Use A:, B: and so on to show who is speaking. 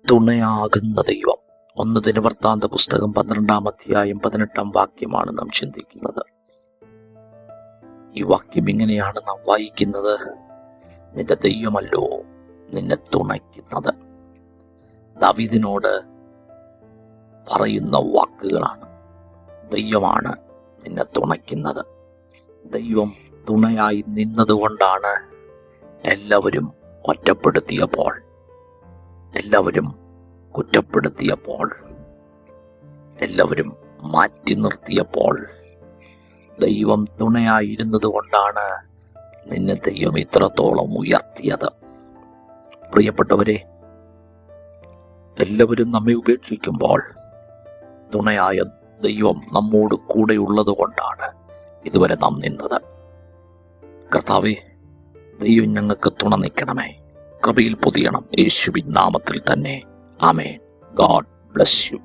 A: തുണയാകുന്ന ദൈവം. 1 ദിനവൃത്താന്ത പുസ്തകം 12-ാം അധ്യായം 18-ാം വാക്യമാണ് നാം ചിന്തിക്കുന്നത്. ഈ വാക്യം ഇങ്ങനെയാണ് നാം വായിക്കുന്നത്: നിന്റെ ദൈവമല്ലോ നിന്നെ തുണയ്ക്കുന്നത്. ദാവീദിനോട് പറയുന്ന വാക്കുകളാണ്. ദൈവമാണ് നിന്നെ തുണയ്ക്കുന്നത്. ദൈവം തുണയായി നിന്നതുകൊണ്ടാണ് എല്ലാവരും ഒറ്റപ്പെടുത്തിയപ്പോൾ, എല്ലാവരും കുറ്റപ്പെടുത്തിയപ്പോൾ, എല്ലാവരും മാറ്റി നിർത്തിയപ്പോൾ ദൈവം തുണയായിരുന്നത് കൊണ്ടാണ് നിന്നെ ദൈവം ഇത്രത്തോളം ഉയർത്തിയത്. പ്രിയപ്പെട്ടവരെ, എല്ലാവരും നമ്മെ ഉപേക്ഷിക്കുമ്പോൾ തുണയായ ദൈവം നമ്മോട് കൂടെയുള്ളത് കൊണ്ടാണ് ഇതുവരെ നാം നിന്നത്. കർത്താവേ, ദൈവം ഞങ്ങൾക്ക് തുണ നിൽക്കണമേ, കൃപയിൽ പൊതിയണം. യേശുവിൻ നാമത്തിൽ തന്നെ. ആമേൻ. God bless U.